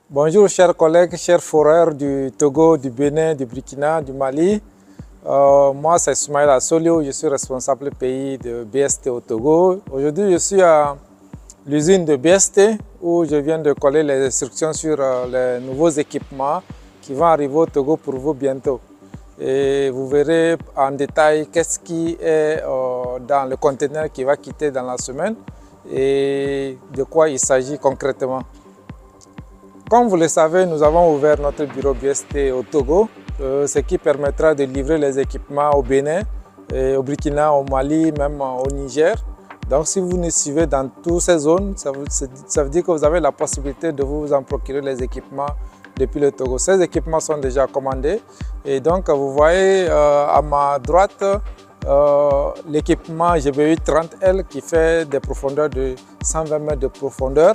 Bonjour chers collègues, chers foreurs du Togo, du Bénin, du Burkina, du Mali. Moi c'est Soumaïla Solio, je suis responsable pays de BST au Togo. Aujourd'hui je suis à l'usine de BST où je viens de coller les instructions sur les nouveaux équipements qui vont arriver au Togo pour vous bientôt. Et vous verrez en détail qu'est-ce qui est dans le conteneur qui va quitter dans la semaine et de quoi il s'agit concrètement. Comme vous le savez, nous avons ouvert notre bureau BST au Togo, ce qui permettra de livrer les équipements au Bénin, au Burkina, au Mali, même au Niger. Donc si vous nous suivez dans toutes ces zones, ça veut dire que vous avez la possibilité de vous en procurer les équipements depuis le Togo. Ces équipements sont déjà commandés et donc vous voyez à ma droite l'équipement GBU 30L qui fait des profondeurs de 120 mètres de profondeur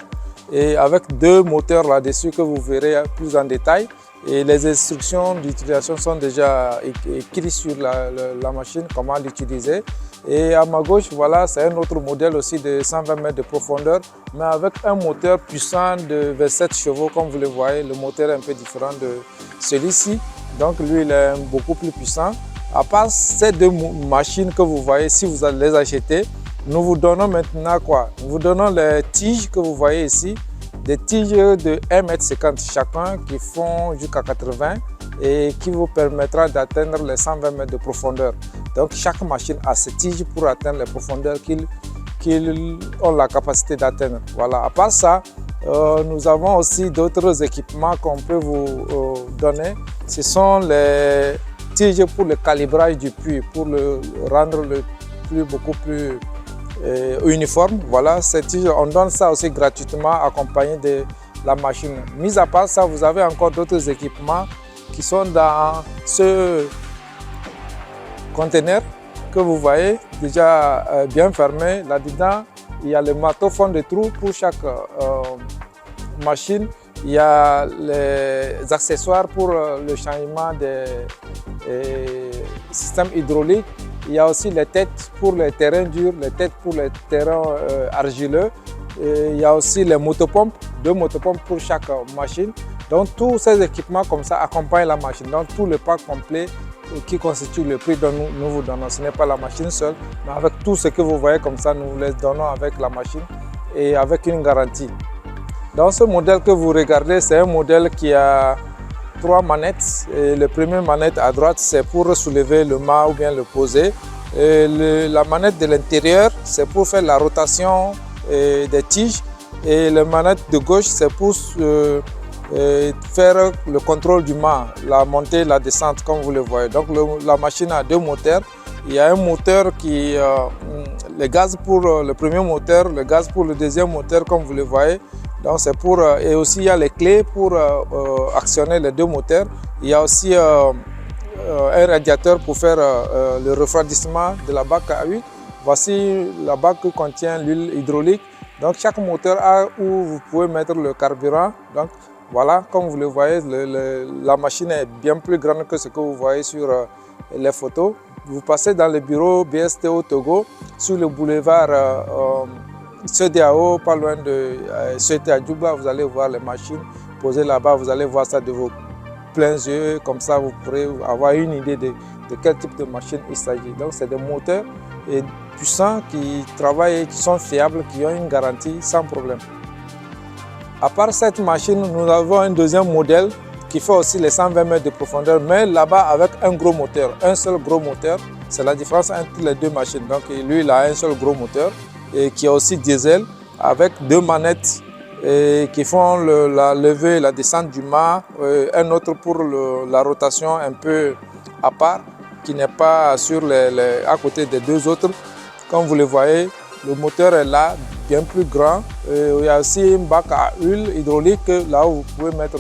et avec deux moteurs là-dessus que vous verrez plus en détail. Et les instructions d'utilisation sont déjà écrites sur la machine, comment l'utiliser. Et à ma gauche, voilà, c'est un autre modèle aussi de 120 mètres de profondeur, mais avec un moteur puissant de 27 chevaux, comme vous le voyez. Le moteur est un peu différent de celui-ci, donc lui, il est beaucoup plus puissant. À part ces deux machines que vous voyez, si vous allez les acheter, nous vous donnons maintenant quoi? Nous vous donnons les tiges que vous voyez ici, des tiges de 1,50 m chacun qui font jusqu'à 80 et qui vous permettra d'atteindre les 120 mètres de profondeur. Donc chaque machine a ces tiges pour atteindre les profondeurs qu'ils ont la capacité d'atteindre. Voilà. À part ça, nous avons aussi d'autres équipements qu'on peut vous donner. Ce sont les tiges pour le calibrage du puits, pour le rendre beaucoup plus uniforme. Voilà, ces tiges, on donne ça aussi gratuitement accompagné de la machine. Mis à part ça, vous avez encore d'autres équipements qui sont dans ce conteneur que vous voyez déjà bien fermé. Là-dedans, il y a le marteau fond de trou pour chaque machine. Il y a les accessoires pour le changement des systèmes hydrauliques. Il y a aussi les têtes pour les terrains durs, les têtes pour les terrains argileux. Et il y a aussi les motopompes, deux motopompes pour chaque machine. Donc tous ces équipements comme ça accompagnent la machine. Donc tout le pack complet qui constitue le prix dont nous vous donnons. Ce n'est pas la machine seule, mais avec tout ce que vous voyez comme ça, nous vous les donnons avec la machine et avec une garantie. Dans ce modèle que vous regardez, c'est un modèle qui a 3 manettes. Et le premier manette à droite, c'est pour soulever le mât ou bien le poser. Et la manette de l'intérieur, c'est pour faire la rotation des tiges. Et la manette de gauche, c'est pour faire le contrôle du mât, la montée et la descente, comme vous le voyez. Donc la machine a deux moteurs. Il y a un moteur qui le gaz pour le premier moteur, le gaz pour le deuxième moteur, comme vous le voyez. Donc c'est pour et aussi il y a les clés pour actionner les deux moteurs. Il y a aussi un radiateur pour faire le refroidissement de la bac à huile. Voici la bac qui contient l'huile hydraulique. Donc chaque moteur a où vous pouvez mettre le carburant. Donc voilà, comme vous le voyez, la machine est bien plus grande que ce que vous voyez sur les photos. Vous passez dans le bureau BST au Togo, sur le boulevard CEDEAO, pas loin de Djouba, vous allez voir les machines posées là-bas, vous allez voir ça de vos pleins yeux, comme ça vous pourrez avoir une idée de quel type de machine il s'agit. Donc c'est des moteurs puissants qui travaillent, qui sont fiables, qui ont une garantie sans problème. À part cette machine, nous avons un deuxième modèle qui fait aussi les 120 mètres de profondeur, mais là-bas avec un gros moteur, un seul gros moteur. C'est la différence entre les deux machines. Donc lui, il a un seul gros moteur et qui a aussi diesel avec deux manettes qui font la levée et la descente du mât, un autre pour la rotation un peu à part qui n'est pas sur à côté des deux autres. Comme vous le voyez, le moteur est là, bien plus grand. Il y a aussi une bac à huile hydraulique là où vous pouvez mettre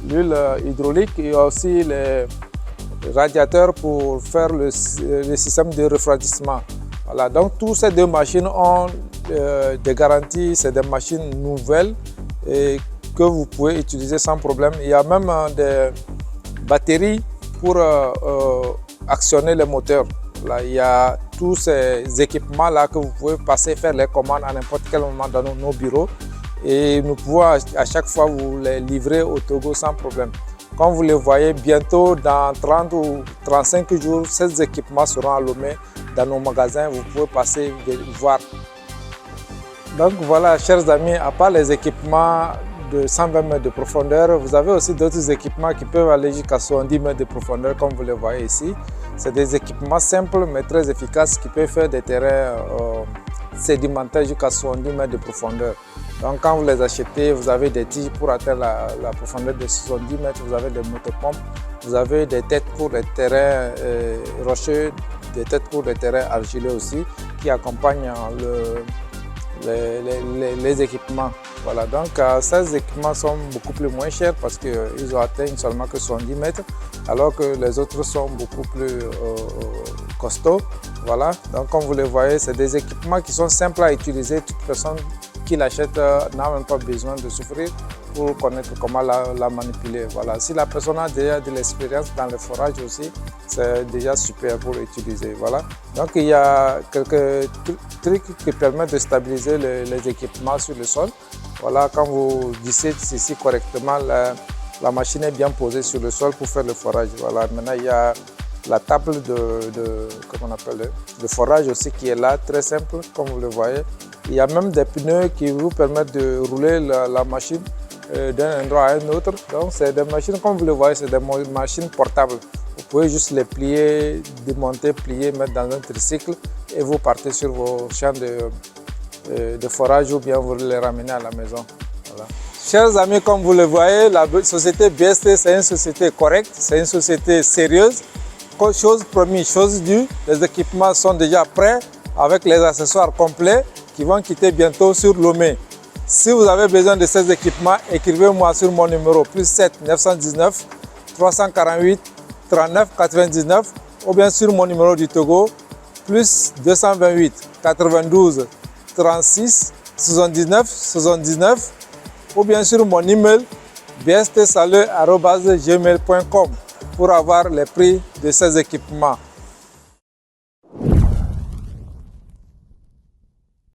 l'huile hydraulique. Il y a aussi les radiateurs pour faire le système de refroidissement. Voilà, donc toutes ces deux machines ont des garanties, c'est des machines nouvelles et que vous pouvez utiliser sans problème. Il y a même des batteries pour actionner les moteurs. Là, il y a tous ces équipements là que vous pouvez passer faire les commandes à n'importe quel moment dans nos bureaux et nous pouvons à chaque fois vous les livrer au Togo sans problème. Comme vous le voyez, bientôt dans 30 ou 35 jours, ces équipements seront à Lomé dans nos magasins. Vous pouvez passer voir. Donc voilà, chers amis, à part les équipements de 120 mètres de profondeur, vous avez aussi d'autres équipements qui peuvent aller jusqu'à 70 mètres de profondeur, comme vous le voyez ici. C'est des équipements simples mais très efficaces qui peuvent faire des terrains sédimentaires jusqu'à 70 mètres de profondeur. Donc quand vous les achetez, vous avez des tiges pour atteindre la profondeur de 70 mètres, vous avez des motopompes, vous avez des têtes pour les terrains rocheux, des têtes pour les terrains argileux aussi, qui accompagnent les équipements. Voilà, donc ces équipements sont beaucoup plus moins chers parce qu'ils ont atteint seulement que 70 mètres, alors que les autres sont beaucoup plus costauds. Voilà, donc comme vous le voyez, c'est des équipements qui sont simples à utiliser. Toute personne qui l'achète n'a même pas besoin de souffrir pour connaître comment la manipuler. Voilà. Si la personne a déjà de l'expérience dans le forage aussi, c'est déjà super pour utiliser. Voilà. Donc il y a quelques trucs qui permettent de stabiliser les équipements sur le sol. Voilà, quand vous vissez ici correctement, la machine est bien posée sur le sol pour faire le forage. Voilà. Maintenant il y a la table comment on appelle, de forage aussi qui est là, très simple, comme vous le voyez. Il y a même des pneus qui vous permettent de rouler la machine d'un endroit à un autre. Donc c'est des machines, comme vous le voyez, c'est des machines portables. Vous pouvez juste les plier, démonter, plier, mettre dans un tricycle et vous partez sur vos champs de forage ou bien vous les ramenez à la maison. Voilà. Chers amis, comme vous le voyez, la société BST, c'est une société correcte, c'est une société sérieuse. Chose promise, chose due, les équipements sont déjà prêts avec les accessoires complets qui vont quitter bientôt sur Lomé. Si vous avez besoin de ces équipements, écrivez-moi sur mon numéro +7 919 348 39 99 ou bien sur mon numéro du Togo +228 92 36 79 79 ou bien sur mon email bstsaleu@gmail.com pour avoir les prix de ces équipements.